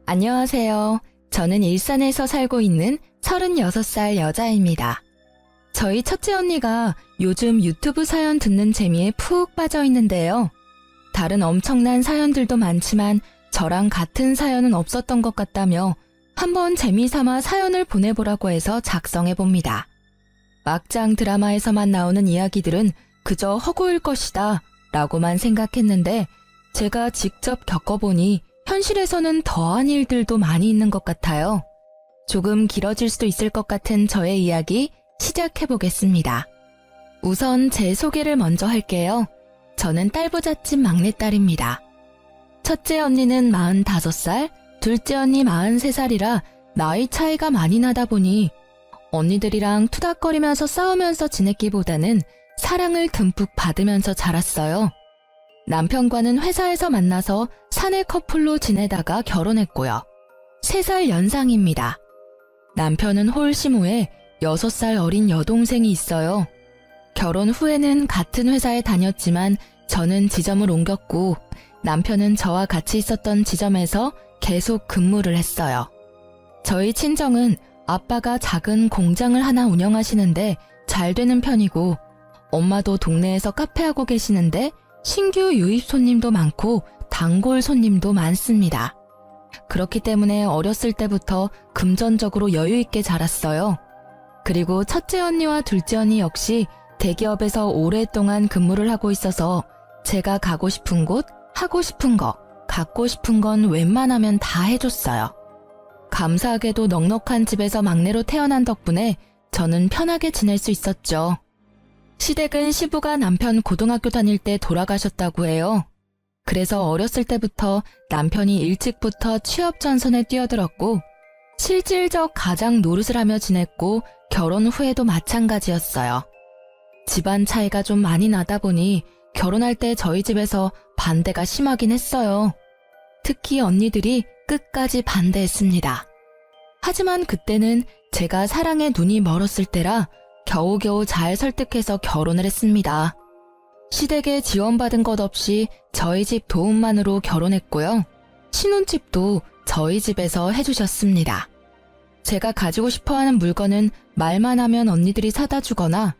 안녕하세요. 저는 일산에서 살고 있는 36살 여자입니다. 저희 첫째 언니가 요즘 유튜브 사연 듣는 재미에 푹 빠져 있는데요. 다른 엄청난 사연들도 많지만 저랑 같은 사연은 없었던 것 같다며 한번 재미삼아 사연을 보내보라고 해서 작성해봅니다. 막장 드라마에서만 나오는 이야기들은 그저 허구일 것이다 라고만 생각했는데 제가 직접 겪어보니 현실에서는 더한 일들도 많이 있는 것 같아요. 조금 길어질 수도 있을 것 같은 저의 이야기 시작해보겠습니다. 우선 제 소개를 먼저 할게요. 저는 딸부잣집 막내딸입니다. 첫째 언니는 45살, 둘째 언니 43살이라 나이 차이가 많이 나다 보니 언니들이랑 투닥거리면서 싸우면서 지냈기보다는 사랑을 듬뿍 받으면서 자랐어요. 남편과는 회사에서 만나서 사내 커플로 지내다가 결혼했고요. 3살 연상입니다. 남편은 홀심 후에 6살 어린 여동생이 있어요. 결혼 후에는 같은 회사에 다녔지만 저는 지점을 옮겼고 남편은 저와 같이 있었던 지점에서 계속 근무를 했어요. 저희 친정은 아빠가 작은 공장을 하나 운영하시는데 잘 되는 편이고 엄마도 동네에서 카페하고 계시는데 신규 유입 손님도 많고 단골 손님도 많습니다. 그렇기 때문에 어렸을 때부터 금전적으로 여유 있게 자랐어요. 그리고 첫째 언니와 둘째 언니 역시 대기업에서 오랫동안 근무를 하고 있어서 제가 가고 싶은 곳, 하고 싶은 거, 갖고 싶은 건 웬만하면 다 해줬어요. 감사하게도 넉넉한 집에서 막내로 태어난 덕분에 저는 편하게 지낼 수 있었죠. 시댁은 시부가 남편 고등학교 다닐 때 돌아가셨다고 해요. 그래서 어렸을 때부터 남편이 일찍부터 취업 전선에 뛰어들었고 실질적 가장 노릇을 하며 지냈고 결혼 후에도 마찬가지였어요. 집안 차이가 좀 많이 나다 보니 결혼할 때 저희 집에서 반대가 심하긴 했어요. 특히 언니들이 끝까지 반대했습니다. 하지만 그때는 제가 사랑에 눈이 멀었을 때라 겨우겨우 잘 설득해서 결혼을 했습니다. 시댁에 지원받은 것 없이 저희 집 도움만으로 결혼했고요. 신혼집도 저희 집에서 해주셨습니다. 제가 가지고 싶어하는 물건은 말만 하면 언니들이 사다 주거나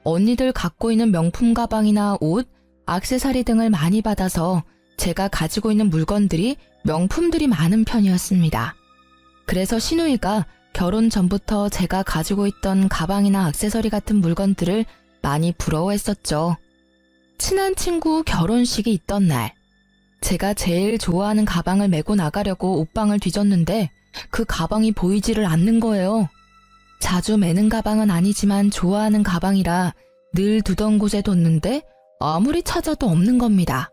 언니들 갖고 있는 명품 가방이나 옷, 액세서리 등을 많이 받아서 제가 가지고 있는 물건들이 명품들이 많은 편이었습니다. 그래서 신우이가 결혼 전부터 제가 가지고 있던 가방이나 액세서리 같은 물건들을 많이 부러워했었죠. 친한 친구 결혼식이 있던 날, 제가 제일 좋아하는 가방을 메고 나가려고 옷방을 뒤졌는데 그 가방이 보이지를 않는 거예요. 자주 매는 가방은 아니지만 좋아하는 가방이라 늘 두던 곳에 뒀는데 아무리 찾아도 없는 겁니다.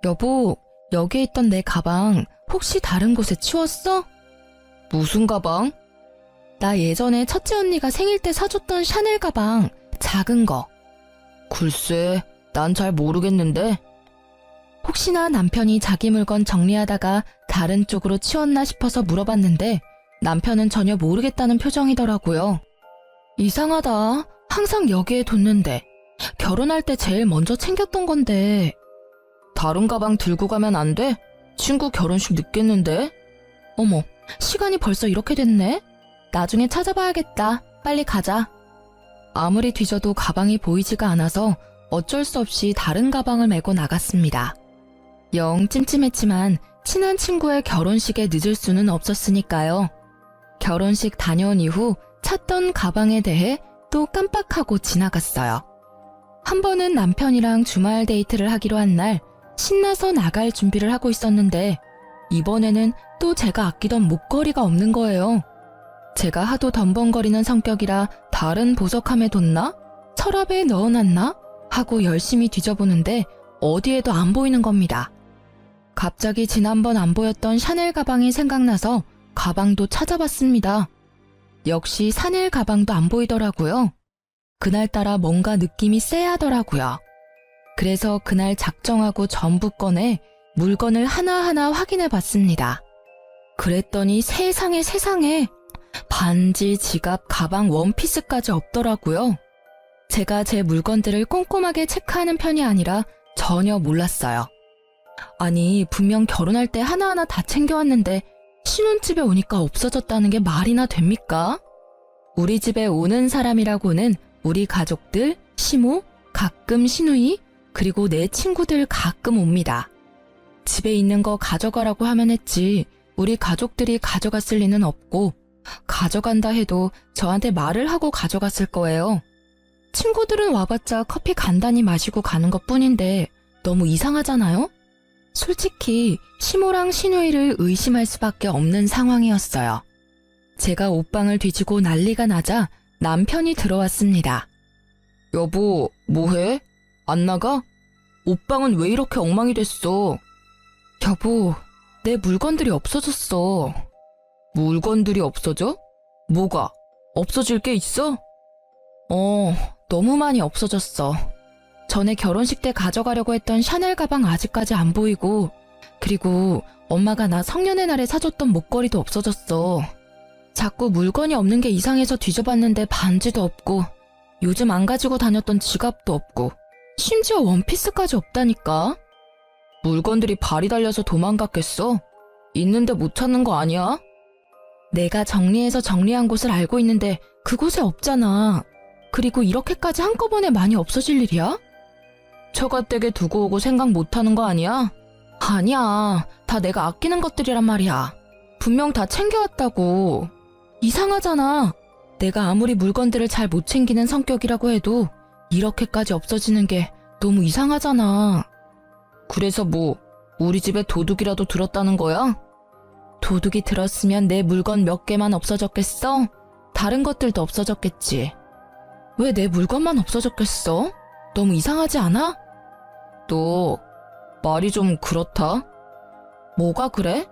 여보, 여기에 있던 내 가방 혹시 다른 곳에 치웠어? 무슨 가방? 나 예전에 첫째 언니가 생일 때 사줬던 샤넬 가방, 작은 거. 글쎄, 난 잘 모르겠는데. 혹시나 남편이 자기 물건 정리하다가 다른 쪽으로 치웠나 싶어서 물어봤는데 남편은 전혀 모르겠다는 표정이더라고요. 이상하다. 항상 여기에 뒀는데. 결혼할 때 제일 먼저 챙겼던 건데. 다른 가방 들고 가면 안 돼? 친구 결혼식 늦겠는데? 어머, 시간이 벌써 이렇게 됐네? 나중에 찾아봐야겠다. 빨리 가자. 아무리 뒤져도 가방이 보이지가 않아서 어쩔 수 없이 다른 가방을 메고 나갔습니다. 영 찜찜했지만 친한 친구의 결혼식에 늦을 수는 없었으니까요. 결혼식 다녀온 이후 찾던 가방에 대해 또 깜빡하고 지나갔어요. 한 번은 남편이랑 주말 데이트를 하기로 한 날 신나서 나갈 준비를 하고 있었는데 이번에는 또 제가 아끼던 목걸이가 없는 거예요. 제가 하도 덤벙거리는 성격이라 다른 보석함에 뒀나? 서랍에 넣어놨나? 하고 열심히 뒤져보는데 어디에도 안 보이는 겁니다. 갑자기 지난번 안 보였던 샤넬 가방이 생각나서 가방도 찾아봤습니다. 역시 샤넬 가방도 안 보이더라고요. 그날따라 뭔가 느낌이 쎄하더라고요. 그래서 그날 작정하고 전부 꺼내 물건을 하나하나 확인해 봤습니다. 그랬더니 세상에 반지, 지갑, 가방, 원피스까지 없더라고요. 제가 제 물건들을 꼼꼼하게 체크하는 편이 아니라 전혀 몰랐어요. 아니, 분명 결혼할 때 하나하나 다 챙겨왔는데 신혼집에 오니까 없어졌다는 게 말이나 됩니까? 우리 집에 오는 사람이라고는 우리 가족들, 시모, 가끔 시누이, 그리고 내 친구들 가끔 옵니다. 집에 있는 거 가져가라고 하면 했지 우리 가족들이 가져갔을 리는 없고 가져간다 해도 저한테 말을 하고 가져갔을 거예요. 친구들은 와봤자 커피 간단히 마시고 가는 것뿐인데 너무 이상하잖아요? 솔직히 시모랑 시누이를 의심할 수밖에 없는 상황이었어요. 제가 옷방을 뒤지고 난리가 나자 남편이 들어왔습니다. 여보, 뭐해? 안 나가? 옷방은 왜 이렇게 엉망이 됐어? 여보, 내 물건들이 없어졌어. 물건들이 없어져? 뭐가? 없어질 게 있어? 너무 많이 없어졌어. 전에 결혼식 때 가져가려고 했던 샤넬 가방 아직까지 안 보이고, 그리고 엄마가 나 성년의 날에 사줬던 목걸이도 없어졌어. 자꾸 물건이 없는 게 이상해서 뒤져봤는데 반지도 없고, 요즘 안 가지고 다녔던 지갑도 없고, 심지어 원피스까지 없다니까? 물건들이 발이 달려서 도망갔겠어? 있는데 못 찾는 거 아니야? 내가 정리해서 정리한 곳을 알고 있는데 그곳에 없잖아. 그리고 이렇게까지 한꺼번에 많이 없어질 일이야? 처가댁에 두고 오고 생각 못하는 거 아니야? 아니야. 다 내가 아끼는 것들이란 말이야. 분명 다 챙겨왔다고. 이상하잖아. 내가 아무리 물건들을 잘 못 챙기는 성격이라고 해도 이렇게까지 없어지는 게 너무 이상하잖아. 그래서 뭐 우리 집에 도둑이라도 들었다는 거야? 도둑이 들었으면 내 물건 몇 개만 없어졌겠어? 다른 것들도 없어졌겠지. 왜 내 물건만 없어졌겠어? 너무 이상하지 않아? 너 말이 좀 그렇다. 뭐가 그래?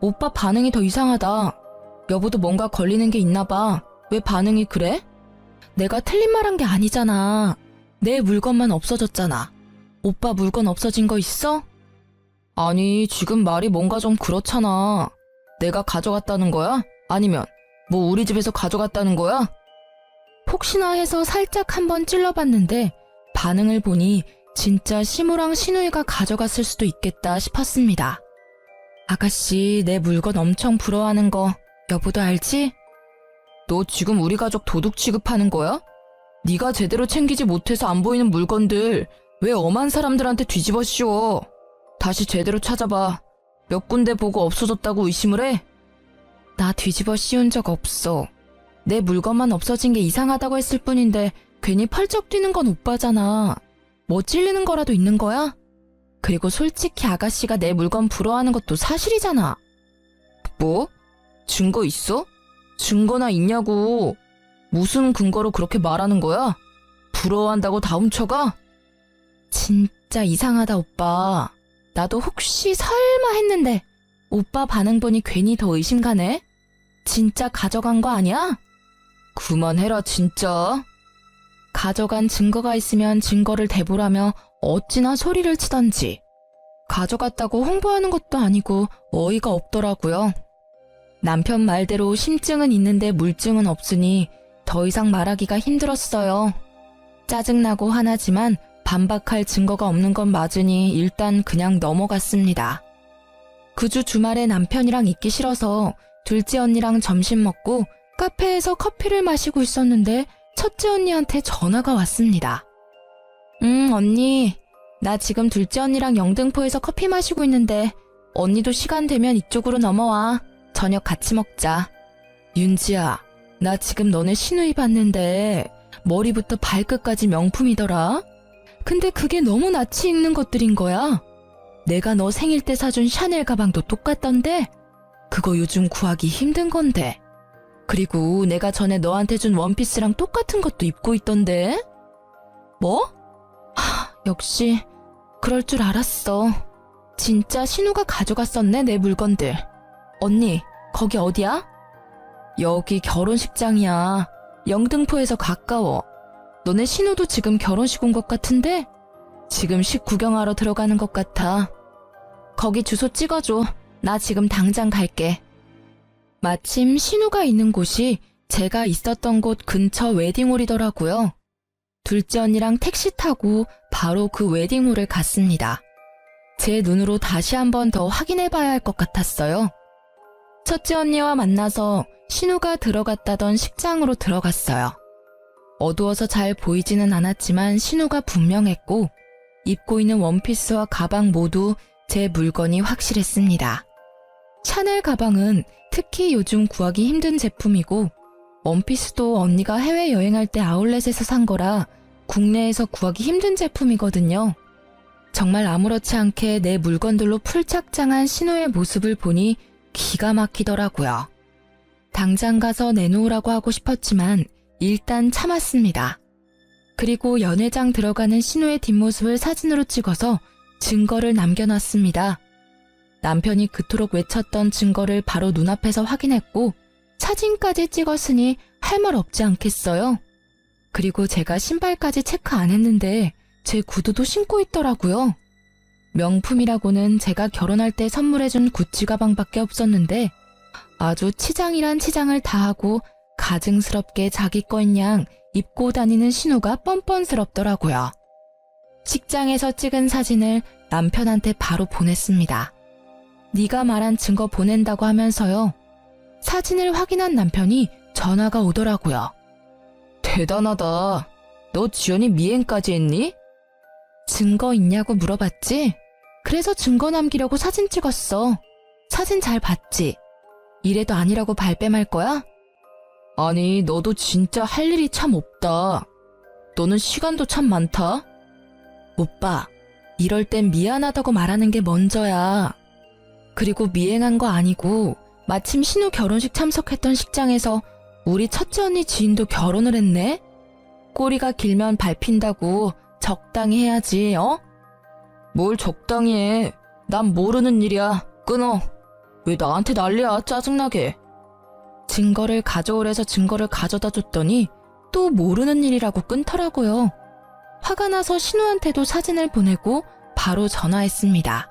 오빠 반응이 더 이상하다. 여보도 뭔가 걸리는 게 있나 봐. 왜 반응이 그래? 내가 틀린 말 한 게 아니잖아. 내 물건만 없어졌잖아. 오빠 물건 없어진 거 있어? 아니, 지금 말이 뭔가 좀 그렇잖아. 내가 가져갔다는 거야? 아니면 뭐 우리 집에서 가져갔다는 거야? 혹시나 해서 살짝 한번 찔러봤는데 반응을 보니 진짜 시모랑 시누이가 가져갔을 수도 있겠다 싶었습니다. 아가씨, 내 물건 엄청 부러워하는 거 여보도 알지? 너 지금 우리 가족 도둑 취급하는 거야? 네가 제대로 챙기지 못해서 안 보이는 물건들 왜 엄한 사람들한테 뒤집어 씌워? 다시 제대로 찾아봐. 몇 군데 보고 없어졌다고 의심을 해? 나 뒤집어 씌운 적 없어. 내 물건만 없어진 게 이상하다고 했을 뿐인데 괜히 펄쩍 뛰는 건 오빠잖아. 뭐 찔리는 거라도 있는 거야? 그리고 솔직히 아가씨가 내 물건 부러워하는 것도 사실이잖아. 뭐? 증거 있어? 증거나 있냐고. 무슨 근거로 그렇게 말하는 거야? 부러워한다고 다 훔쳐가? 진짜 이상하다 오빠. 나도 혹시 설마 했는데 오빠 반응 보니 괜히 더 의심가네? 진짜 가져간 거 아니야? 그만해라 진짜. 가져간 증거가 있으면 증거를 대보라며 어찌나 소리를 치던지. 가져갔다고 홍보하는 것도 아니고 어이가 없더라고요. 남편 말대로 심증은 있는데 물증은 없으니 더 이상 말하기가 힘들었어요. 짜증나고 화나지만 반박할 증거가 없는 건 맞으니 일단 그냥 넘어갔습니다. 그 주 주말에 남편이랑 있기 싫어서 둘째 언니랑 점심 먹고 카페에서 커피를 마시고 있었는데 첫째 언니한테 전화가 왔습니다. 언니, 나 지금 둘째 언니랑 영등포에서 커피 마시고 있는데 언니도 시간 되면 이쪽으로 넘어와. 저녁 같이 먹자. 윤지야, 나 지금 너네 시누이 봤는데 머리부터 발끝까지 명품이더라. 근데 그게 너무 낯이 익는 것들인 거야. 내가 너 생일 때 사준 샤넬 가방도 똑같던데? 그거 요즘 구하기 힘든 건데. 그리고 내가 전에 너한테 준 원피스랑 똑같은 것도 입고 있던데? 뭐? 역시 그럴 줄 알았어. 진짜 신우가 가져갔었네, 내 물건들. 언니, 거기 어디야? 여기 결혼식장이야. 영등포에서 가까워. 너네 신우도 지금 결혼식 온 것 같은데? 지금 식 구경하러 들어가는 것 같아. 거기 주소 찍어줘. 나 지금 당장 갈게. 마침 신우가 있는 곳이 제가 있었던 곳 근처 웨딩홀이더라고요. 둘째 언니랑 택시 타고 바로 그 웨딩홀을 갔습니다. 제 눈으로 다시 한 번 더 확인해봐야 할 것 같았어요. 첫째 언니와 만나서 신우가 들어갔다던 식장으로 들어갔어요. 어두워서 잘 보이지는 않았지만 신우가 분명했고 입고 있는 원피스와 가방 모두 제 물건이 확실했습니다. 샤넬 가방은 특히 요즘 구하기 힘든 제품이고 원피스도 언니가 해외여행할 때 아울렛에서 산 거라 국내에서 구하기 힘든 제품이거든요. 정말 아무렇지 않게 내 물건들로 풀착장한 신우의 모습을 보니 기가 막히더라고요. 당장 가서 내놓으라고 하고 싶었지만 일단 참았습니다. 그리고 연회장 들어가는 신우의 뒷모습을 사진으로 찍어서 증거를 남겨놨습니다. 남편이 그토록 외쳤던 증거를 바로 눈앞에서 확인했고 사진까지 찍었으니 할 말 없지 않겠어요? 그리고 제가 신발까지 체크 안 했는데 제 구두도 신고 있더라고요. 명품이라고는 제가 결혼할 때 선물해준 구찌 가방밖에 없었는데 아주 치장이란 치장을 다하고 가증스럽게 자기 거인 양 입고 다니는 신우가 뻔뻔스럽더라고요. 식장에서 찍은 사진을 남편한테 바로 보냈습니다. 네가 말한 증거 보낸다고 하면서요. 사진을 확인한 남편이 전화가 오더라고요. 대단하다. 너 지연이 미행까지 했니? 증거 있냐고 물어봤지? 그래서 증거 남기려고 사진 찍었어. 사진 잘 봤지? 이래도 아니라고 발뺌할 거야? 아니, 너도 진짜 할 일이 참 없다. 너는 시간도 참 많다. 오빠, 이럴 땐 미안하다고 말하는 게 먼저야. 그리고 미행한 거 아니고 마침 신우 결혼식 참석했던 식장에서 우리 첫째 언니 지인도 결혼을 했네? 꼬리가 길면 밟힌다고 적당히 해야지, 어? 뭘 적당히 해. 난 모르는 일이야. 끊어. 왜 나한테 난리야, 짜증나게. 증거를 가져오래서 증거를 가져다 줬더니 또 모르는 일이라고 끊더라고요. 화가 나서 신우한테도 사진을 보내고 바로 전화했습니다.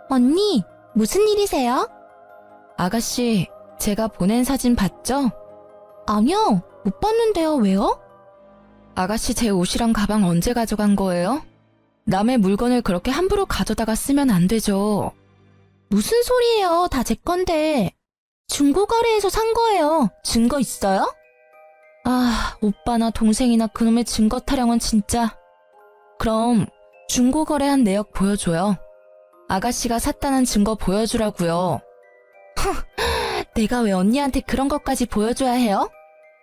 언니, 무슨 일이세요? 아가씨, 제가 보낸 사진 봤죠? 아니요, 못 봤는데요. 왜요? 아가씨, 제 옷이랑 가방 언제 가져간 거예요? 남의 물건을 그렇게 함부로 가져다가 쓰면 안 되죠. 무슨 소리예요? 다 제 건데. 중고거래에서 산 거예요. 증거 있어요? 아, 오빠나 동생이나 그놈의 증거 타령은 진짜. 그럼 중고거래한 내역 보여줘요. 아가씨가 샀다는 증거 보여주라고요. 내가 왜 언니한테 그런 것까지 보여줘야 해요?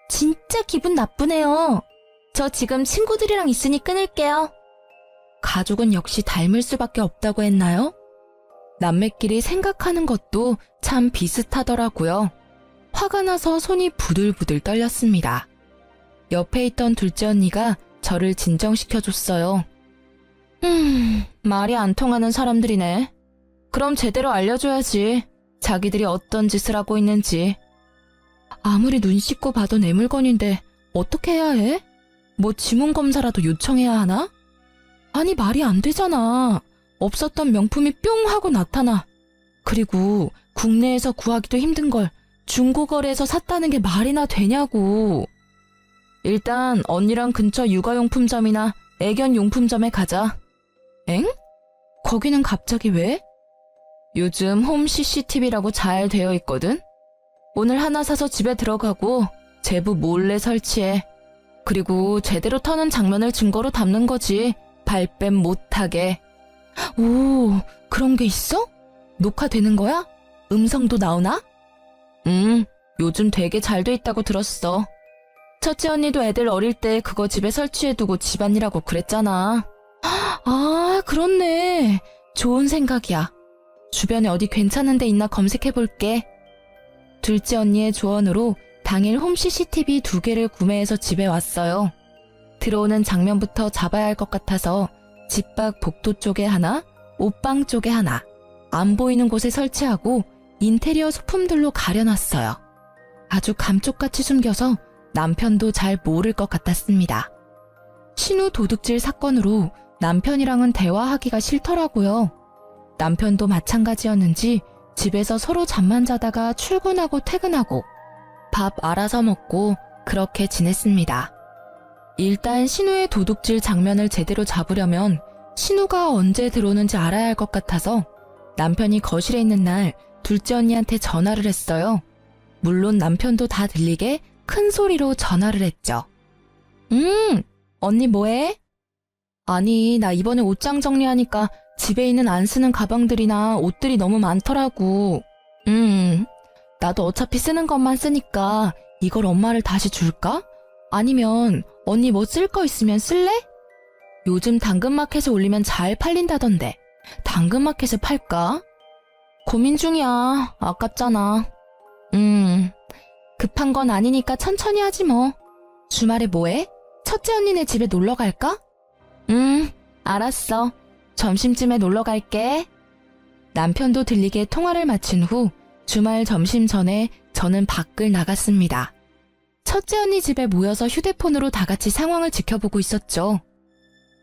진짜 기분 나쁘네요. 저 지금 친구들이랑 있으니 끊을게요. 가족은 역시 닮을 수밖에 없다고 했나요? 남매끼리 생각하는 것도 참 비슷하더라고요. 화가 나서 손이 부들부들 떨렸습니다. 옆에 있던 둘째 언니가 저를 진정시켜줬어요. 말이 안 통하는 사람들이네. 그럼 제대로 알려줘야지. 자기들이 어떤 짓을 하고 있는지. 아무리 눈 씻고 봐도 내 물건인데 어떻게 해야 해? 뭐 지문검사라도 요청해야 하나? 아니, 말이 안 되잖아. 없었던 명품이 뿅 하고 나타나. 그리고 국내에서 구하기도 힘든 걸 중고거래에서 샀다는 게 말이나 되냐고. 일단 언니랑 근처 육아용품점이나 애견용품점에 가자. 엥? 거기는 갑자기 왜? 요즘 홈 CCTV라고 잘 되어 있거든? 오늘 하나 사서 집에 들어가고 제부 몰래 설치해. 그리고 제대로 터는 장면을 증거로 담는 거지. 발뺌 못하게. 오, 그런 게 있어? 녹화되는 거야? 음성도 나오나? 요즘 되게 잘 돼 있다고 들었어. 첫째 언니도 애들 어릴 때 그거 집에 설치해두고 집안이라고 그랬잖아. 아, 그렇네. 좋은 생각이야. 주변에 어디 괜찮은 데 있나 검색해볼게. 둘째 언니의 조언으로 당일 홈 CCTV 2개를 구매해서 집에 왔어요. 들어오는 장면부터 잡아야 할 것 같아서 집 밖 복도 쪽에 하나, 옷방 쪽에 하나, 안 보이는 곳에 설치하고 인테리어 소품들로 가려놨어요. 아주 감쪽같이 숨겨서 남편도 잘 모를 것 같았습니다. 신우 도둑질 사건으로 남편이랑은 대화하기가 싫더라고요. 남편도 마찬가지였는지 집에서 서로 잠만 자다가 출근하고 퇴근하고 밥 알아서 먹고 그렇게 지냈습니다. 일단 신우의 도둑질 장면을 제대로 잡으려면 신우가 언제 들어오는지 알아야 할 것 같아서 남편이 거실에 있는 날 둘째 언니한테 전화를 했어요. 물론 남편도 다 들리게 큰 소리로 전화를 했죠. 언니 뭐해? 아니, 나 이번에 옷장 정리하니까 집에 있는 안 쓰는 가방들이나 옷들이 너무 많더라고. 나도 어차피 쓰는 것만 쓰니까 이걸 엄마를 다시 줄까? 아니면 언니 뭐 쓸 거 있으면 쓸래? 요즘 당근마켓에 올리면 잘 팔린다던데 당근마켓에 팔까? 고민 중이야. 아깝잖아. 급한 건 아니니까 천천히 하지 뭐. 주말에 뭐해? 첫째 언니네 집에 놀러 갈까? 알았어. 점심쯤에 놀러 갈게. 남편도 들리게 통화를 마친 후 주말 점심 전에 저는 밖을 나갔습니다. 첫째 언니 집에 모여서 휴대폰으로 다 같이 상황을 지켜보고 있었죠.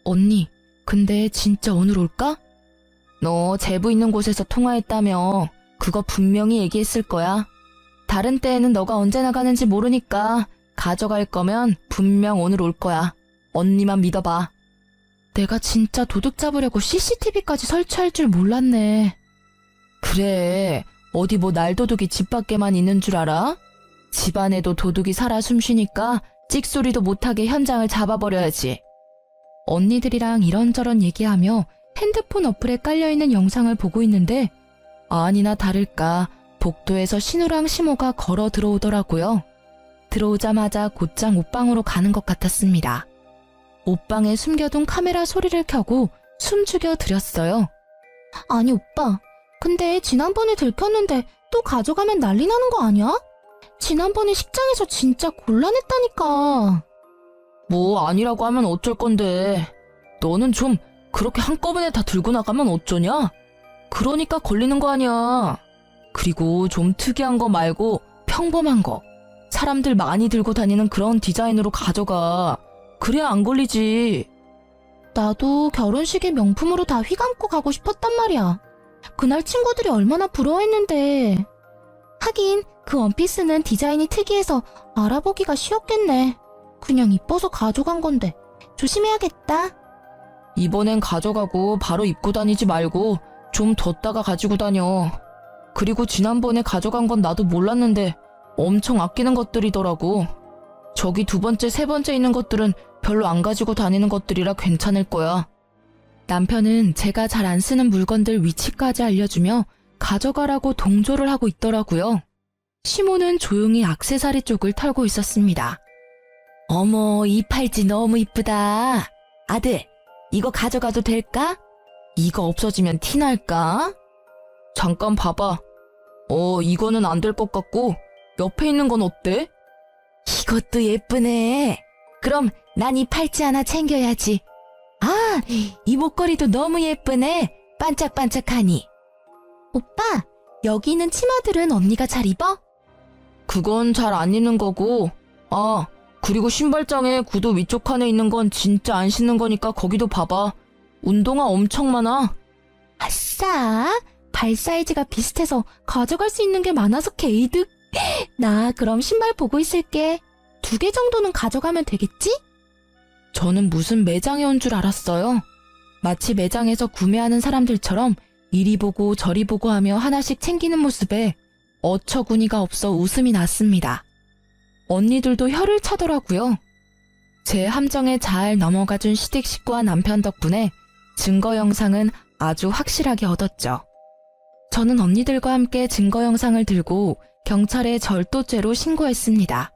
언니, 근데 진짜 오늘 올까? 너 제부 있는 곳에서 통화했다며. 그거 분명히 얘기했을 거야. 다른 때에는 너가 언제 나가는지 모르니까 가져갈 거면 분명 오늘 올 거야. 언니만 믿어봐. 내가 진짜 도둑 잡으려고 CCTV까지 설치할 줄 몰랐네. 그래, 어디 뭐 날도둑이 집 밖에만 있는 줄 알아? 집 안에도 도둑이 살아 숨쉬니까 찍소리도 못하게 현장을 잡아버려야지. 언니들이랑 이런저런 얘기하며 핸드폰 어플에 깔려있는 영상을 보고 있는데 아니나 다를까 복도에서 신우랑 시모가 걸어 들어오더라고요. 들어오자마자 곧장 옷방으로 가는 것 같았습니다. 옷방에 숨겨둔 카메라 소리를 켜고 숨죽여 드렸어요. 아니 오빠, 근데 지난번에 들켰는데 또 가져가면 난리 나는 거 아니야? 지난번에 식장에서 진짜 곤란했다니까. 뭐 아니라고 하면 어쩔 건데. 너는 좀 그렇게 한꺼번에 다 들고 나가면 어쩌냐? 그러니까 걸리는 거 아니야. 그리고 좀 특이한 거 말고 평범한 거. 사람들 많이 들고 다니는 그런 디자인으로 가져가. 그래야 안 걸리지. 나도 결혼식에 명품으로 다 휘감고 가고 싶었단 말이야. 그날 친구들이 얼마나 부러워했는데. 하긴 그 원피스는 디자인이 특이해서 알아보기가 쉬웠겠네. 그냥 이뻐서 가져간 건데 조심해야겠다. 이번엔 가져가고 바로 입고 다니지 말고 좀 뒀다가 가지고 다녀. 그리고 지난번에 가져간 건 나도 몰랐는데 엄청 아끼는 것들이더라고. 저기 두 번째, 세 번째 있는 것들은 별로 안 가지고 다니는 것들이라 괜찮을 거야. 남편은 제가 잘 안 쓰는 물건들 위치까지 알려주며 가져가라고 동조를 하고 있더라고요. 시모는 조용히 액세서리 쪽을 털고 있었습니다. 어머, 이 팔찌 너무 이쁘다. 아들, 이거 가져가도 될까? 이거 없어지면 티날까? 잠깐 봐봐. 이거는 안 될 것 같고 옆에 있는 건 어때? 이것도 예쁘네. 그럼 난 이 팔찌 하나 챙겨야지. 아, 이 목걸이도 너무 예쁘네. 반짝반짝하니. 오빠, 여기 있는 치마들은 언니가 잘 입어? 그건 잘 안 입는 거고. 아, 그리고 신발장에 구두 위쪽 칸에 있는 건 진짜 안 신는 거니까 거기도 봐봐. 운동화 엄청 많아. 아싸, 발 사이즈가 비슷해서 가져갈 수 있는 게 많아서 개이득. 나 그럼 신발 보고 있을게. 2개 정도는 가져가면 되겠지? 저는 무슨 매장에 온 줄 알았어요. 마치 매장에서 구매하는 사람들처럼 이리 보고 저리 보고 하며 하나씩 챙기는 모습에 어처구니가 없어 웃음이 났습니다. 언니들도 혀를 차더라고요. 제 함정에 잘 넘어가준 시댁 식구와 남편 덕분에 증거 영상은 아주 확실하게 얻었죠. 저는 언니들과 함께 증거 영상을 들고 경찰에 절도죄로 신고했습니다.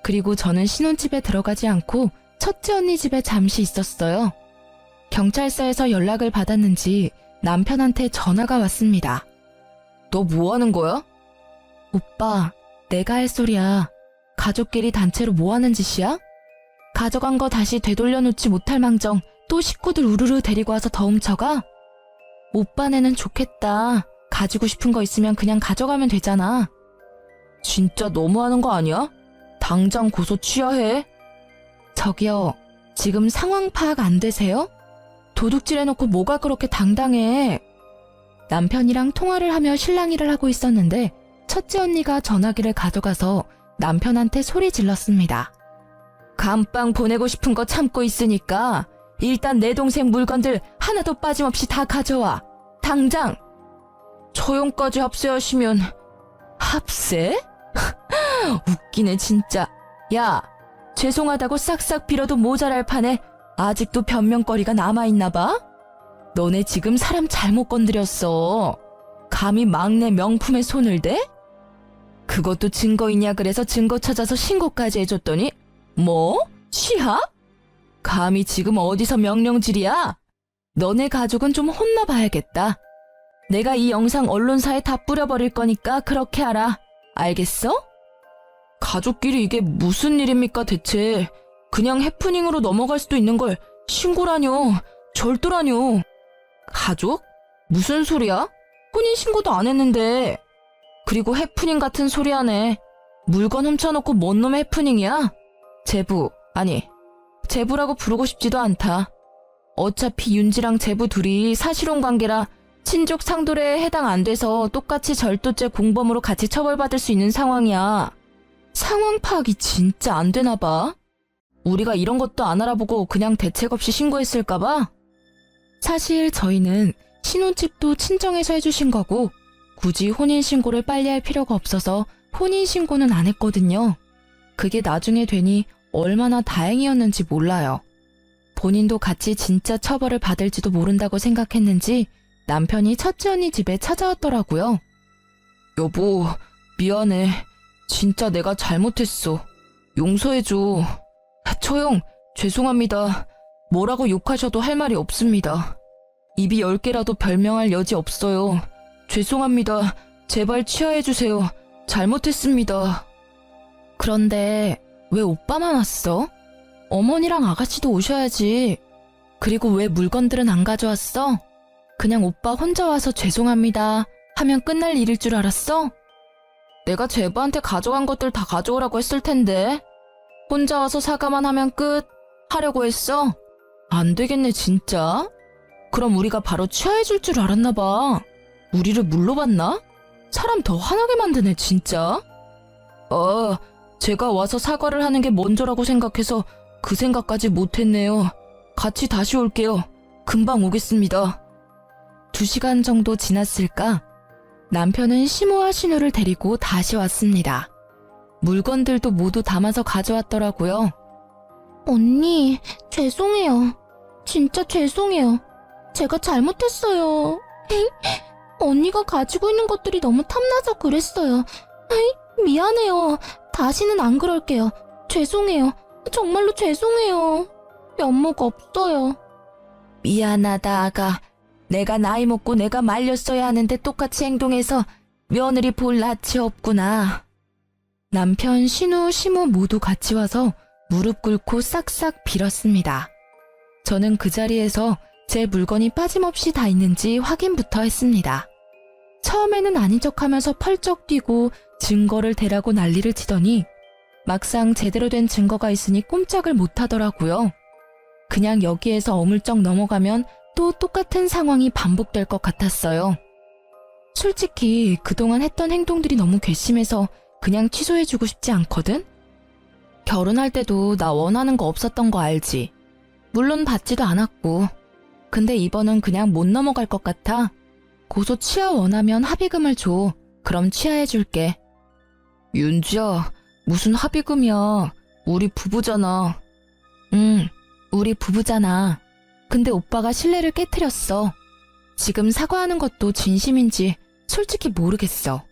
그리고 저는 신혼집에 들어가지 않고 첫째 언니 집에 잠시 있었어요. 경찰서에서 연락을 받았는지 남편한테 전화가 왔습니다. 너 뭐 하는 거야? 오빠, 내가 할 소리야. 가족끼리 단체로 뭐 하는 짓이야? 가져간 거 다시 되돌려놓지 못할 망정 또 식구들 우르르 데리고 와서 더 훔쳐가? 오빠네는 좋겠다. 가지고 싶은 거 있으면 그냥 가져가면 되잖아. 진짜 너무하는 거 아니야? 당장 고소 취하해. 저기요, 지금 상황 파악 안 되세요? 도둑질 해놓고 뭐가 그렇게 당당해. 남편이랑 통화를 하며 실랑이를 하고 있었는데 첫째 언니가 전화기를 가져가서 남편한테 소리 질렀습니다. 감빵 보내고 싶은 거 참고 있으니까 일단 내 동생 물건들 하나도 빠짐없이 다 가져와. 당장! 처형까지 합세하시면. 합세? 웃기네 진짜. 야, 죄송하다고 싹싹 빌어도 모자랄 판에 아직도 변명거리가 남아있나 봐? 너네 지금 사람 잘못 건드렸어. 감히 막내 명품에 손을 대? 그것도 증거 있냐 그래서 증거 찾아서 신고까지 해줬더니 뭐? 시합? 감히 지금 어디서 명령질이야? 너네 가족은 좀 혼나봐야겠다. 내가 이 영상 언론사에 다 뿌려버릴 거니까 그렇게 하라. 알겠어? 가족끼리 이게 무슨 일입니까 대체. 그냥 해프닝으로 넘어갈 수도 있는 걸 신고라뇨. 절도라뇨. 가족? 무슨 소리야? 혼인신고도 안 했는데. 그리고 해프닝 같은 소리 하네. 물건 훔쳐놓고 뭔 놈의 해프닝이야? 제부, 아니 제부라고 부르고 싶지도 않다. 어차피 윤지랑 제부 둘이 사실혼 관계라 친족 상도례에 해당 안 돼서 똑같이 절도죄 공범으로 같이 처벌받을 수 있는 상황이야. 상황 파악이 진짜 안 되나 봐. 우리가 이런 것도 안 알아보고 그냥 대책 없이 신고했을까 봐. 사실 저희는 신혼집도 친정에서 해주신 거고 굳이 혼인신고를 빨리 할 필요가 없어서 혼인신고는 안 했거든요. 그게 나중에 되니 얼마나 다행이었는지 몰라요. 본인도 같이 진짜 처벌을 받을지도 모른다고 생각했는지 남편이 첫째 언니 집에 찾아왔더라고요. 여보, 미안해. 진짜 내가 잘못했어. 용서해줘. 처형, 죄송합니다. 뭐라고 욕하셔도 할 말이 없습니다. 입이 10개라도 별명할 여지 없어요. 죄송합니다. 제발 취하해주세요. 잘못했습니다. 그런데 왜 오빠만 왔어? 어머니랑 아가씨도 오셔야지. 그리고 왜 물건들은 안 가져왔어? 그냥 오빠 혼자 와서 죄송합니다 하면 끝날 일일 줄 알았어? 내가 제부한테 가져간 것들 다 가져오라고 했을 텐데. 혼자 와서 사과만 하면 끝 하려고 했어? 안 되겠네 진짜. 그럼 우리가 바로 취하해줄 줄 알았나 봐. 우리를 물로 봤나? 사람 더 화나게 만드네 진짜. 제가 와서 사과를 하는 게 먼저라고 생각해서 그 생각까지 못했네요. 같이 다시 올게요. 금방 오겠습니다. 2시간 정도 지났을까? 남편은 시모와 신우를 데리고 다시 왔습니다. 물건들도 모두 담아서 가져왔더라고요. 언니, 죄송해요. 진짜 죄송해요. 제가 잘못했어요. 언니가 가지고 있는 것들이 너무 탐나서 그랬어요. 미안해요. 다시는 안 그럴게요. 죄송해요. 정말로 죄송해요. 면목 없어요. 미안하다 아가. 내가 나이 먹고 내가 말렸어야 하는데 똑같이 행동해서 며느리 볼 낯이 없구나. 남편, 신우, 시모 모두 같이 와서 무릎 꿇고 싹싹 빌었습니다. 저는 그 자리에서 제 물건이 빠짐없이 다 있는지 확인부터 했습니다. 처음에는 아닌 척하면서 펄쩍 뛰고 증거를 대라고 난리를 치더니 막상 제대로 된 증거가 있으니 꼼짝을 못하더라고요. 그냥 여기에서 어물쩍 넘어가면 또 똑같은 상황이 반복될 것 같았어요. 솔직히 그동안 했던 행동들이 너무 괘씸해서 그냥 취소해주고 싶지 않거든? 결혼할 때도 나 원하는 거 없었던 거 알지? 물론 받지도 않았고. 근데 이번은 그냥 못 넘어갈 것 같아. 고소 취하 원하면 합의금을 줘. 그럼 취하해줄게. 윤지야, 무슨 합의금이야. 우리 부부잖아. 응, 우리 부부잖아. 근데 오빠가 신뢰를 깨트렸어. 지금 사과하는 것도 진심인지 솔직히 모르겠어.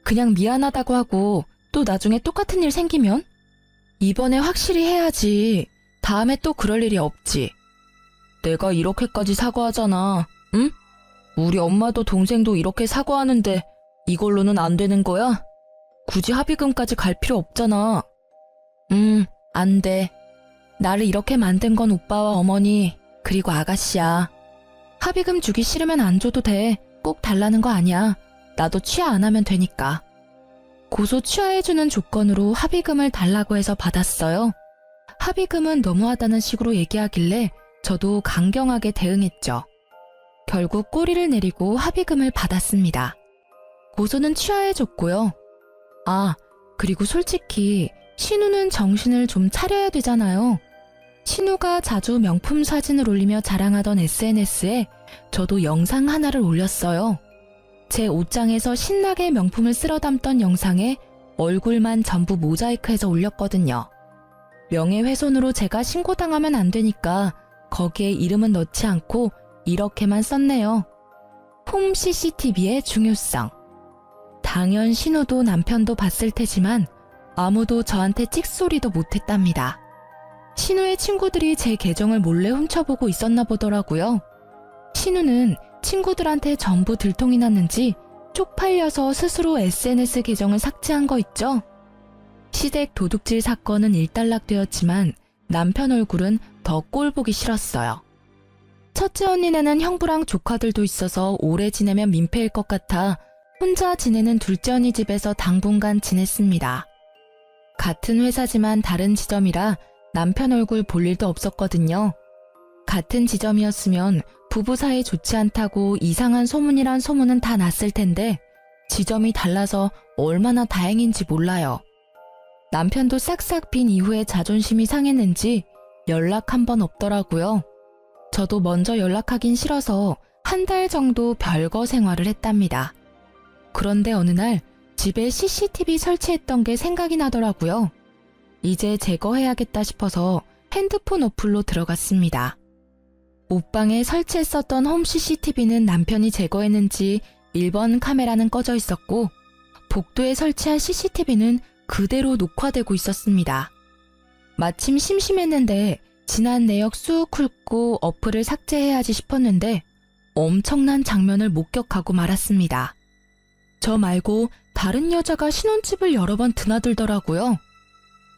그냥 미안하다고 하고 또 나중에 똑같은 일 생기면? 이번에 확실히 해야지. 다음에 또 그럴 일이 없지. 내가 이렇게까지 사과하잖아. 응? 우리 엄마도 동생도 이렇게 사과하는데 이걸로는 안 되는 거야? 굳이 합의금까지 갈 필요 없잖아. 안 돼. 나를 이렇게 만든 건 오빠와 어머니 그리고 아가씨야. 합의금 주기 싫으면 안 줘도 돼. 꼭 달라는 거 아니야. 나도 취하 안 하면 되니까. 고소 취하해주는 조건으로 합의금을 달라고 해서 받았어요. 합의금은 너무하다는 식으로 얘기하길래 저도 강경하게 대응했죠. 결국 꼬리를 내리고 합의금을 받았습니다. 고소는 취하해줬고요. 아, 그리고 솔직히 신우는 정신을 좀 차려야 되잖아요. 신우가 자주 명품 사진을 올리며 자랑하던 SNS에 저도 영상 하나를 올렸어요. 제 옷장에서 신나게 명품을 쓸어 담던 영상에 얼굴만 전부 모자이크해서 올렸거든요. 명예훼손으로 제가 신고당하면 안 되니까 거기에 이름은 넣지 않고 이렇게만 썼네요. 홈 CCTV의 중요성. 당연 신우도 남편도 봤을 테지만 아무도 저한테 찍소리도 못했답니다. 신우의 친구들이 제 계정을 몰래 훔쳐보고 있었나 보더라고요. 신우는 친구들한테 전부 들통이 났는지 쪽팔려서 스스로 SNS 계정을 삭제한 거 있죠? 시댁 도둑질 사건은 일단락되었지만 남편 얼굴은 더 꼴보기 싫었어요. 첫째 언니네는 형부랑 조카들도 있어서 오래 지내면 민폐일 것 같아 혼자 지내는 둘째 언니 집에서 당분간 지냈습니다. 같은 회사지만 다른 지점이라 남편 얼굴 볼 일도 없었거든요. 같은 지점이었으면 부부 사이 좋지 않다고 이상한 소문이란 소문은 다 났을 텐데 지점이 달라서 얼마나 다행인지 몰라요. 남편도 싹싹 빈 이후에 자존심이 상했는지 연락 한 번 없더라고요. 저도 먼저 연락하긴 싫어서 한 달 정도 별거 생활을 했답니다. 그런데 어느 날 집에 CCTV 설치했던 게 생각이 나더라고요. 이제 제거해야겠다 싶어서 핸드폰 어플로 들어갔습니다. 옷방에 설치했었던 홈 CCTV는 남편이 제거했는지 1번 카메라는 꺼져 있었고 복도에 설치한 CCTV는 그대로 녹화되고 있었습니다. 마침 심심했는데 지난 내역 쑥 훑고 어플을 삭제해야지 싶었는데 엄청난 장면을 목격하고 말았습니다. 저 말고 다른 여자가 신혼집을 여러 번 드나들더라고요.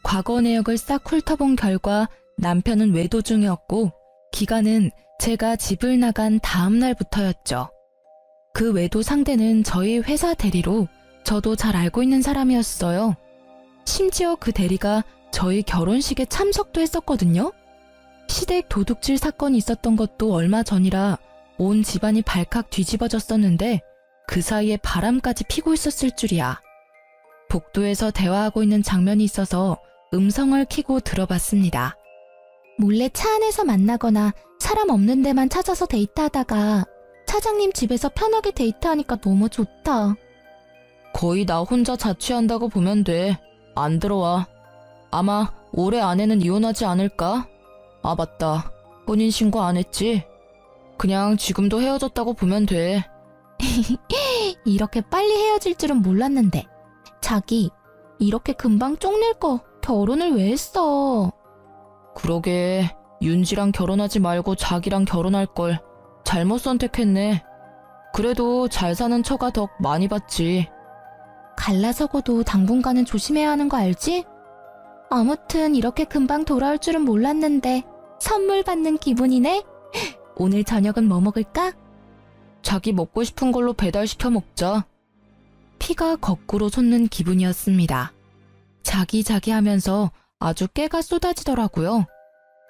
과거 내역을 싹 훑어본 결과 남편은 외도 중이었고 기간은 제가 집을 나간 다음 날부터였죠. 그 외도 상대는 저희 회사 대리로 저도 잘 알고 있는 사람이었어요. 심지어 그 대리가 저희 결혼식에 참석도 했었거든요. 시댁 도둑질 사건이 있었던 것도 얼마 전이라 온 집안이 발칵 뒤집어졌었는데 그 사이에 바람까지 피고 있었을 줄이야. 복도에서 대화하고 있는 장면이 있어서 음성을 켜고 들어봤습니다. 몰래 차 안에서 만나거나 사람 없는 데만 찾아서 데이트하다가 차장님 집에서 편하게 데이트하니까 너무 좋다. 거의 나 혼자 자취한다고 보면 돼. 안 들어와. 아마 올해 안에는 이혼하지 않을까? 아 맞다. 혼인신고 안 했지? 그냥 지금도 헤어졌다고 보면 돼. 이렇게 빨리 헤어질 줄은 몰랐는데. 자기, 이렇게 금방 쪽낼 거 결혼을 왜 했어? 그러게 윤지랑 결혼하지 말고 자기랑 결혼할 걸. 잘못 선택했네. 그래도 잘 사는 처가 덕 많이 봤지. 갈라서고도 당분간은 조심해야 하는 거 알지? 아무튼 이렇게 금방 돌아올 줄은 몰랐는데 선물 받는 기분이네? 오늘 저녁은 뭐 먹을까? 자기 먹고 싶은 걸로 배달시켜 먹자. 피가 거꾸로 솟는 기분이었습니다. 자기 하면서 아주 깨가 쏟아지더라고요.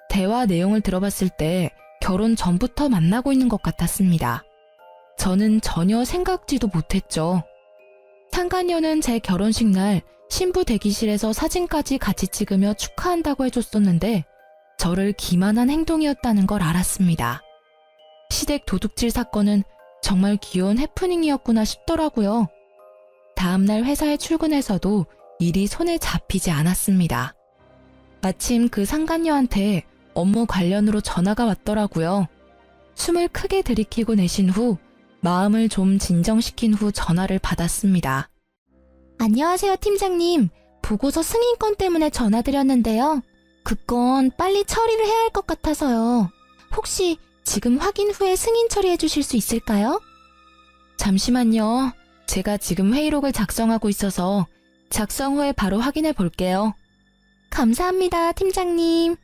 대화 내용을 들어봤을 때 결혼 전부터 만나고 있는 것 같았습니다. 저는 전혀 생각지도 못했죠. 상간녀는 제 결혼식 날 신부 대기실에서 사진까지 같이 찍으며 축하한다고 해줬었는데 저를 기만한 행동이었다는 걸 알았습니다. 시댁 도둑질 사건은 정말 귀여운 해프닝이었구나 싶더라고요. 다음날 회사에 출근해서도 일이 손에 잡히지 않았습니다. 마침 그 상간녀한테 업무 관련으로 전화가 왔더라고요. 숨을 크게 들이키고 내쉰 후 마음을 좀 진정시킨 후 전화를 받았습니다. 안녕하세요, 팀장님. 보고서 승인권 때문에 전화드렸는데요. 그 건 빨리 처리를 해야 할 것 같아서요. 혹시 지금 확인 후에 승인 처리해 주실 수 있을까요? 잠시만요. 제가 지금 회의록을 작성하고 있어서 작성 후에 바로 확인해 볼게요. 감사합니다, 팀장님.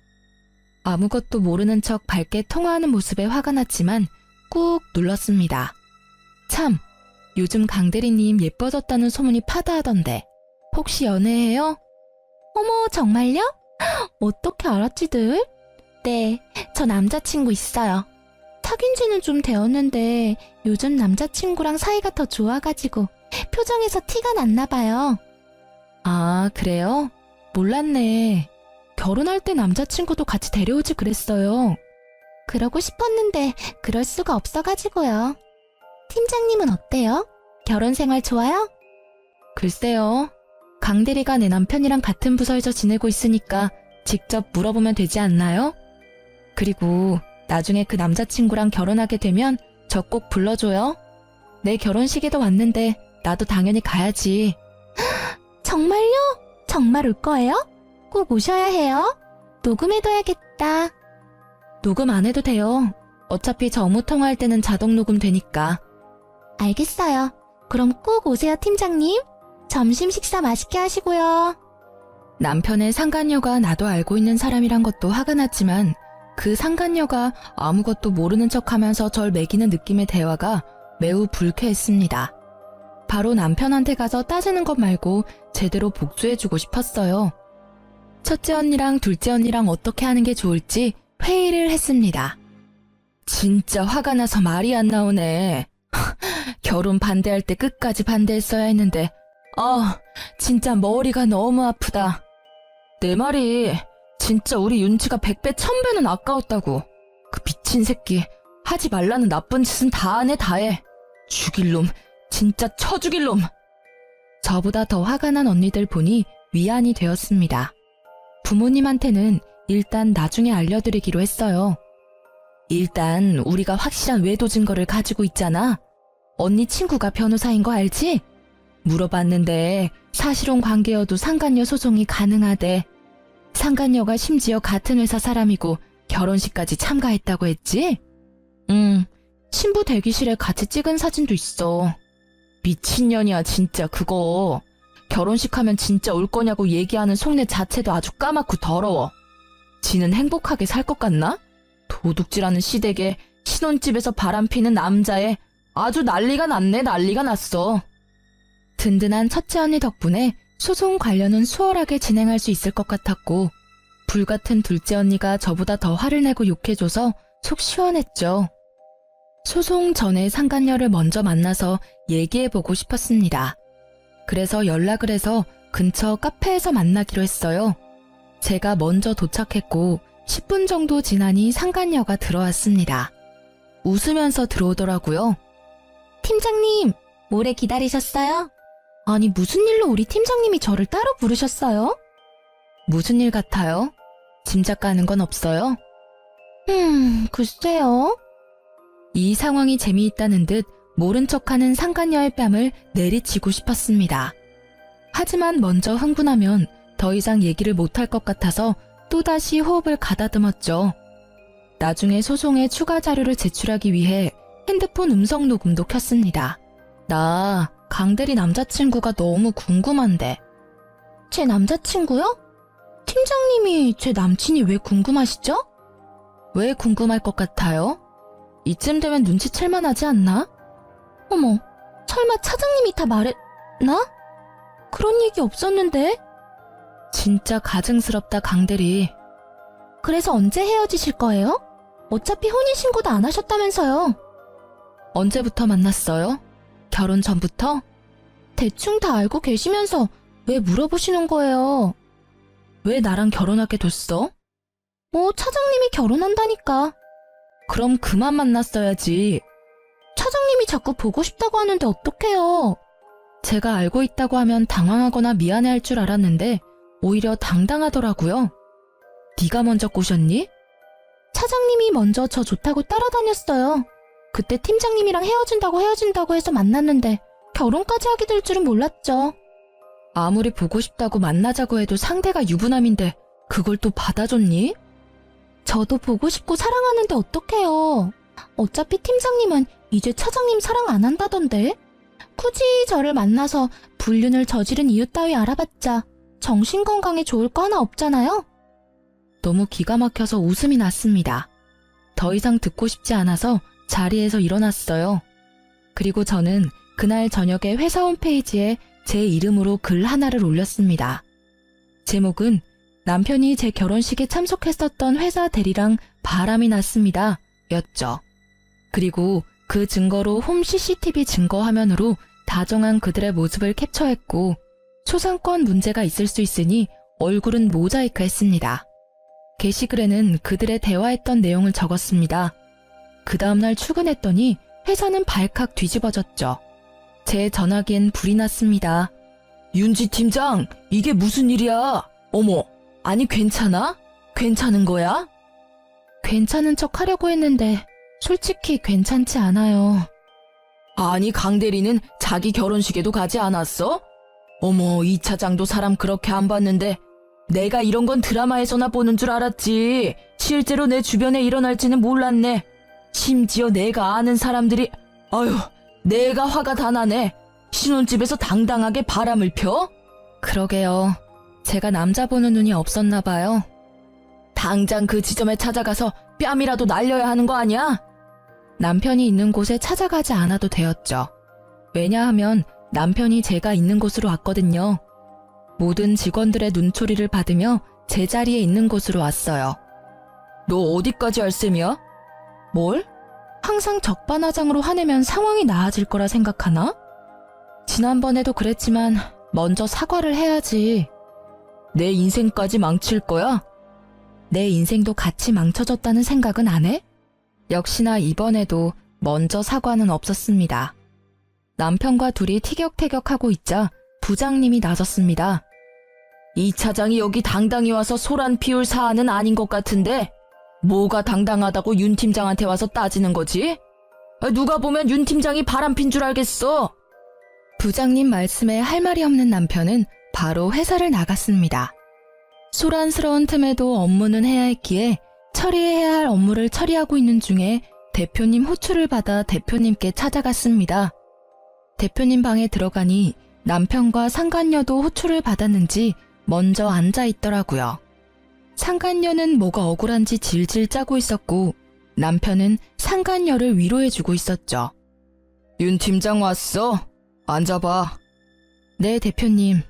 아무것도 모르는 척 밝게 통화하는 모습에 화가 났지만 꾹 눌렀습니다. 참, 요즘 강대리님 예뻐졌다는 소문이 파다하던데 혹시 연애해요? 어머, 정말요? 어떻게 알았지들? 네, 저 남자친구 있어요. 사귄 지는 좀 되었는데 요즘 남자친구랑 사이가 더 좋아가지고 표정에서 티가 났나 봐요. 아, 그래요? 몰랐네. 결혼할 때 남자친구도 같이 데려오지 그랬어요. 그러고 싶었는데 그럴 수가 없어가지고요. 팀장님은 어때요? 결혼 생활 좋아요? 글쎄요. 강대리가 내 남편이랑 같은 부서에서 지내고 있으니까 직접 물어보면 되지 않나요? 그리고 나중에 그 남자친구랑 결혼하게 되면 저 꼭 불러줘요. 내 결혼식에도 왔는데 나도 당연히 가야지. 정말요? 정말 올 거예요? 꼭 오셔야 해요. 녹음해둬야겠다. 녹음 안 해도 돼요. 어차피 저 업무 통화할 때는 자동 녹음 되니까. 알겠어요. 그럼 꼭 오세요, 팀장님. 점심 식사 맛있게 하시고요. 남편의 상간녀가 나도 알고 있는 사람이란 것도 화가 났지만 그 상간녀가 아무것도 모르는 척하면서 절 매기는 느낌의 대화가 매우 불쾌했습니다. 바로 남편한테 가서 따지는 것 말고 제대로 복수해주고 싶었어요. 첫째 언니랑 둘째 언니랑 어떻게 하는 게 좋을지 회의를 했습니다. 진짜 화가 나서 말이 안 나오네. 결혼 반대할 때 끝까지 반대했어야 했는데 진짜 머리가 너무 아프다. 내 말이 진짜 우리 윤지가 100배 1000배는 아까웠다고. 그 미친 새끼 하지 말라는 나쁜 짓은 다 하네 다 해. 죽일 놈 진짜 쳐 죽일 놈. 저보다 더 화가 난 언니들 보니 위안이 되었습니다. 부모님한테는 일단 나중에 알려드리기로 했어요. 일단 우리가 확실한 외도 증거를 가지고 있잖아. 언니 친구가 변호사인 거 알지? 물어봤는데 사실혼 관계여도 상간녀 소송이 가능하대. 상간녀가 심지어 같은 회사 사람이고 결혼식까지 참가했다고 했지? 신부 대기실에 같이 찍은 사진도 있어. 미친년이야 진짜 그거. 결혼식 하면 진짜 올 거냐고 얘기하는 속내 자체도 아주 까맣고 더러워. 지는 행복하게 살 것 같나? 도둑질하는 시댁에 신혼집에서 바람피는 남자애 아주 난리가 났네. 난리가 났어. 든든한 첫째 언니 덕분에 소송 관련은 수월하게 진행할 수 있을 것 같았고 불같은 둘째 언니가 저보다 더 화를 내고 욕해줘서 속 시원했죠. 소송 전에 상간녀를 먼저 만나서 얘기해보고 싶었습니다. 그래서 연락을 해서 근처 카페에서 만나기로 했어요. 제가 먼저 도착했고 10분 정도 지나니 상간녀가 들어왔습니다. 웃으면서 들어오더라고요. 팀장님, 오래 기다리셨어요? 아니, 무슨 일로 우리 팀장님이 저를 따로 부르셨어요? 무슨 일 같아요? 짐작 가는 건 없어요? 글쎄요. 이 상황이 재미있다는 듯 모른 척하는 상간녀의 뺨을 내리치고 싶었습니다. 하지만 먼저 흥분하면 더 이상 얘기를 못할 것 같아서 또다시 호흡을 가다듬었죠. 나중에 소송에 추가 자료를 제출하기 위해 핸드폰 음성 녹음도 켰습니다. 나 강대리 남자친구가 너무 궁금한데. 제 남자친구요? 팀장님이 제 남친이 왜 궁금하시죠? 왜 궁금할 것 같아요? 이쯤 되면 눈치챌만 하지 않나? 어머, 설마 차장님이 다 말했나? 그런 얘기 없었는데? 진짜 가증스럽다 강대리. 그래서 언제 헤어지실 거예요? 어차피 혼인신고도 안 하셨다면서요. 언제부터 만났어요? 결혼 전부터? 대충 다 알고 계시면서 왜 물어보시는 거예요? 왜 나랑 결혼하게 됐어? 차장님이 결혼한다니까. 그럼 그만 만났어야지. 차장님이 자꾸 보고 싶다고 하는데 어떡해요? 제가 알고 있다고 하면 당황하거나 미안해할 줄 알았는데 오히려 당당하더라고요. 네가 먼저 꼬셨니? 차장님이 먼저 저 좋다고 따라다녔어요. 그때 팀장님이랑 헤어진다고 해서 만났는데 결혼까지 하게 될 줄은 몰랐죠. 아무리 보고 싶다고 만나자고 해도 상대가 유부남인데 그걸 또 받아줬니? 저도 보고 싶고 사랑하는데 어떡해요. 어차피 팀장님은 이제 차장님 사랑 안 한다던데. 굳이 저를 만나서 불륜을 저지른 이유 따위 알아봤자 정신건강에 좋을 거 하나 없잖아요. 너무 기가 막혀서 웃음이 났습니다. 더 이상 듣고 싶지 않아서 자리에서 일어났어요. 그리고 저는 그날 저녁에 회사 홈페이지에 제 이름으로 글 하나를 올렸습니다. 제목은 남편이 제 결혼식에 참석했었던 회사 대리랑 바람이 났습니다. 였죠. 그리고 그 증거로 홈 CCTV 증거 화면으로 다정한 그들의 모습을 캡처했고 초상권 문제가 있을 수 있으니 얼굴은 모자이크 했습니다. 게시글에는 그들의 대화했던 내용을 적었습니다. 그 다음날 출근했더니 회사는 발칵 뒤집어졌죠. 제 전화기엔 불이 났습니다. 윤지 팀장, 이게 무슨 일이야? 어머, 아니 괜찮아? 괜찮은 거야? 괜찮은 척 하려고 했는데 솔직히 괜찮지 않아요. 아니 강 대리는 자기 결혼식에도 가지 않았어? 어머, 이 차장도 사람 그렇게 안 봤는데 내가 이런 건 드라마에서나 보는 줄 알았지. 실제로 내 주변에 일어날지는 몰랐네. 심지어 내가 아는 사람들이 아유, 내가 화가 다 나네. 신혼집에서 당당하게 바람을 펴? 그러게요. 제가 남자 보는 눈이 없었나 봐요. 당장 그 지점에 찾아가서 뺨이라도 날려야 하는 거 아니야? 남편이 있는 곳에 찾아가지 않아도 되었죠. 왜냐하면 남편이 제가 있는 곳으로 왔거든요. 모든 직원들의 눈초리를 받으며 제 자리에 있는 곳으로 왔어요. 너 어디까지 할 셈이야? 뭘? 항상 적반하장으로 화내면 상황이 나아질 거라 생각하나? 지난번에도 그랬지만 먼저 사과를 해야지. 내 인생까지 망칠 거야? 내 인생도 같이 망쳐졌다는 생각은 안 해? 역시나 이번에도 먼저 사과는 없었습니다. 남편과 둘이 티격태격하고 있자 부장님이 나섰습니다. 이 차장이 여기 당당히 와서 소란 피울 사안은 아닌 것 같은데 뭐가 당당하다고 윤 팀장한테 와서 따지는 거지? 누가 보면 윤 팀장이 바람핀 줄 알겠어. 부장님 말씀에 할 말이 없는 남편은 바로 회사를 나갔습니다. 소란스러운 틈에도 업무는 해야 했기에 처리해야 할 업무를 처리하고 있는 중에 대표님 호출을 받아 대표님께 찾아갔습니다. 대표님 방에 들어가니 남편과 상간녀도 호출을 받았는지 먼저 앉아 있더라고요. 상간녀는 뭐가 억울한지 질질 짜고 있었고 남편은 상간녀를 위로해주고 있었죠. 윤 팀장 왔어? 앉아봐. 네, 대표님.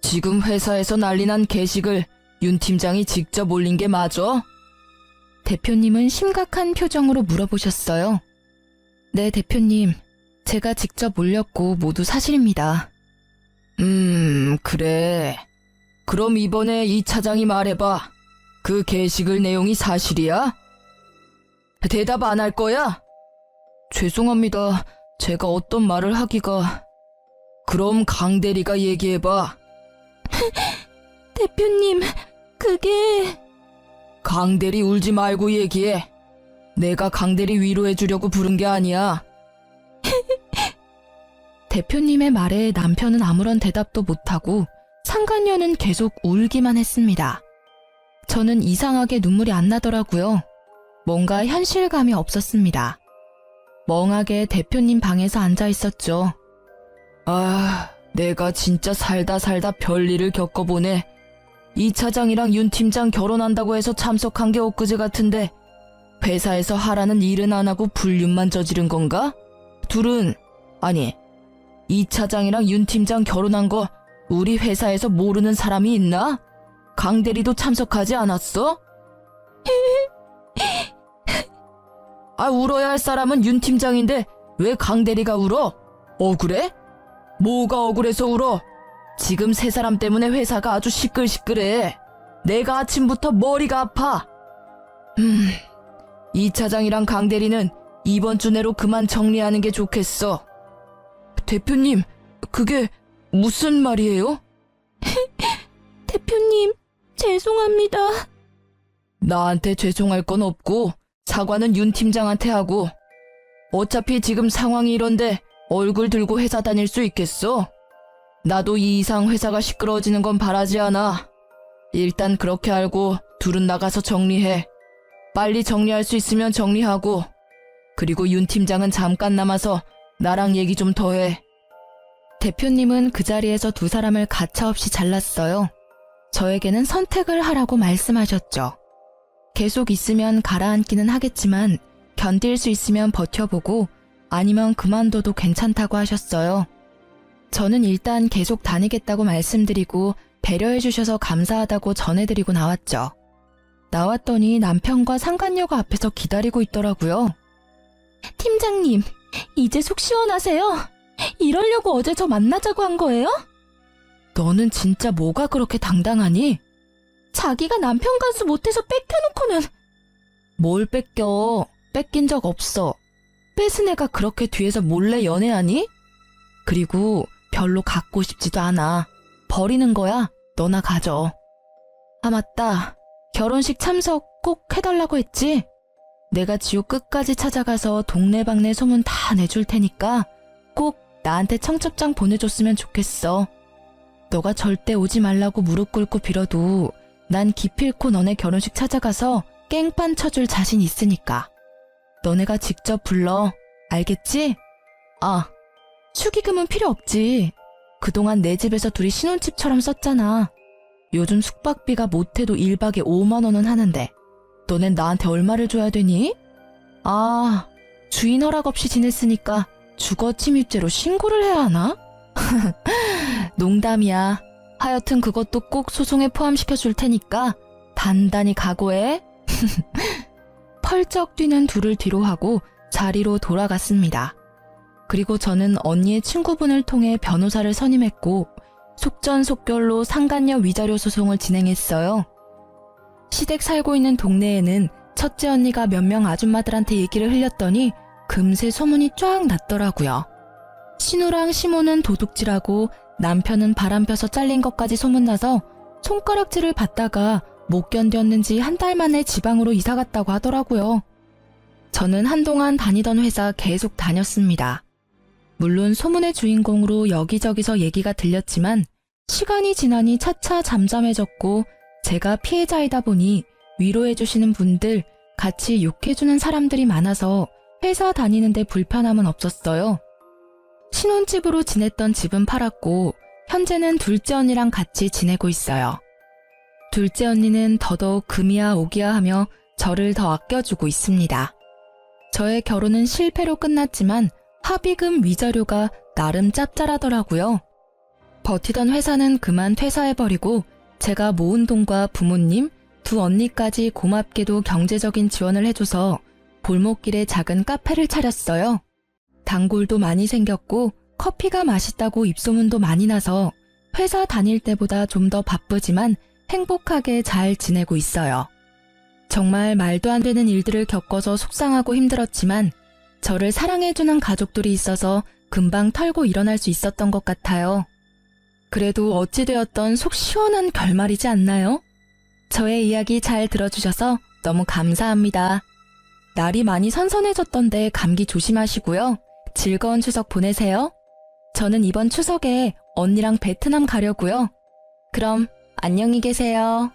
지금 회사에서 난리난 게시글 윤 팀장이 직접 올린 게 맞아? 대표님은 심각한 표정으로 물어보셨어요. 네, 대표님. 제가 직접 올렸고 모두 사실입니다. 그래. 그럼 이번에 이 차장이 말해봐. 그 게시글 내용이 사실이야? 대답 안 할 거야? 죄송합니다. 제가 어떤 말을 하기가... 그럼 강 대리가 얘기해봐. 대표님, 그게... 강 대리 울지 말고 얘기해. 내가 강 대리 위로해주려고 부른 게 아니야. 대표님의 말에 남편은 아무런 대답도 못하고 상간녀는 계속 울기만 했습니다. 저는 이상하게 눈물이 안 나더라고요. 뭔가 현실감이 없었습니다. 멍하게 대표님 방에서 앉아 있었죠. 아, 내가 진짜 살다 별일을 겪어보네. 이 차장이랑 윤 팀장 결혼한다고 해서 참석한 게 엊그제 같은데 회사에서 하라는 일은 안 하고 불륜만 저지른 건가? 둘은, 아니, 이 차장이랑 윤 팀장 결혼한 거 우리 회사에서 모르는 사람이 있나? 강 대리도 참석하지 않았어? 아, 울어야 할 사람은 윤 팀장인데 왜 강 대리가 울어? 억울해? 뭐가 억울해서 울어? 지금 세 사람 때문에 회사가 아주 시끌시끌해. 내가 아침부터 머리가 아파. 이 차장이랑 강 대리는 이번 주 내로 그만 정리하는 게 좋겠어. 대표님, 그게 무슨 말이에요? 대표님, 죄송합니다. 나한테 죄송할 건 없고 사과는 윤 팀장한테 하고 어차피 지금 상황이 이런데 얼굴 들고 회사 다닐 수 있겠어? 나도 이 이상 회사가 시끄러워지는 건 바라지 않아. 일단 그렇게 알고 둘은 나가서 정리해. 빨리 정리할 수 있으면 정리하고 그리고 윤 팀장은 잠깐 남아서 나랑 얘기 좀 더 해. 대표님은 그 자리에서 두 사람을 가차없이 잘랐어요. 저에게는 선택을 하라고 말씀하셨죠. 계속 있으면 가라앉기는 하겠지만 견딜 수 있으면 버텨보고 아니면 그만둬도 괜찮다고 하셨어요. 저는 일단 계속 다니겠다고 말씀드리고 배려해 주셔서 감사하다고 전해드리고 나왔죠. 나왔더니 남편과 상간녀가 앞에서 기다리고 있더라고요. 팀장님, 이제 속 시원하세요? 이러려고 어제 저 만나자고 한 거예요? 너는 진짜 뭐가 그렇게 당당하니? 자기가 남편 간수 못해서 뺏겨놓고는. 뭘 뺏겨? 뺏긴 적 없어. 뺏은 애가 그렇게 뒤에서 몰래 연애하니? 그리고 별로 갖고 싶지도 않아. 버리는 거야. 너나 가져. 아, 맞다. 결혼식 참석 꼭 해달라고 했지? 내가 지옥 끝까지 찾아가서 동네방네 소문 다 내줄 테니까 꼭 나한테 청첩장 보내줬으면 좋겠어. 너가 절대 오지 말라고 무릎 꿇고 빌어도 난 기필코 너네 결혼식 찾아가서 깽판 쳐줄 자신 있으니까. 너네가 직접 불러. 알겠지? 아, 축의금은 필요 없지. 그동안 내 집에서 둘이 신혼집처럼 썼잖아. 요즘 숙박비가 못해도 1박에 5만 원은 하는데 너넨 나한테 얼마를 줘야 되니? 아, 주인 허락 없이 지냈으니까 주거 침입죄로 신고를 해야 하나? 농담이야. 하여튼 그것도 꼭 소송에 포함시켜 줄 테니까 단단히 각오해. 펄쩍 뛰는 둘을 뒤로 하고 자리로 돌아갔습니다. 그리고 저는 언니의 친구분을 통해 변호사를 선임했고 속전속결로 상간녀 위자료 소송을 진행했어요. 시댁 살고 있는 동네에는 첫째 언니가 몇 명 아줌마들한테 얘기를 흘렸더니 금세 소문이 쫙 났더라고요. 신우랑 시모는 도둑질하고 남편은 바람펴서 잘린 것까지 소문나서 손가락질을 받다가 못 견뎠는지 한 달 만에 지방으로 이사 갔다고 하더라고요. 저는 한동안 다니던 회사 계속 다녔습니다. 물론 소문의 주인공으로 여기저기서 얘기가 들렸지만 시간이 지나니 차차 잠잠해졌고 제가 피해자이다 보니 위로해주시는 분들, 같이 욕해주는 사람들이 많아서 회사 다니는데 불편함은 없었어요. 신혼집으로 지냈던 집은 팔았고 현재는 둘째 언니랑 같이 지내고 있어요. 둘째 언니는 더더욱 금이야 오기야 하며 저를 더 아껴주고 있습니다. 저의 결혼은 실패로 끝났지만 합의금 위자료가 나름 짭짤하더라고요. 버티던 회사는 그만 퇴사해버리고 제가 모은 돈과 부모님, 두 언니까지 고맙게도 경제적인 지원을 해줘서 골목길에 작은 카페를 차렸어요. 단골도 많이 생겼고 커피가 맛있다고 입소문도 많이 나서 회사 다닐 때보다 좀 더 바쁘지만 행복하게 잘 지내고 있어요. 정말 말도 안 되는 일들을 겪어서 속상하고 힘들었지만 저를 사랑해주는 가족들이 있어서 금방 털고 일어날 수 있었던 것 같아요. 그래도 어찌되었던 속 시원한 결말이지 않나요? 저의 이야기 잘 들어주셔서 너무 감사합니다. 날이 많이 선선해졌던데 감기 조심하시고요. 즐거운 추석 보내세요. 저는 이번 추석에 언니랑 베트남 가려고요. 그럼 안녕히 계세요.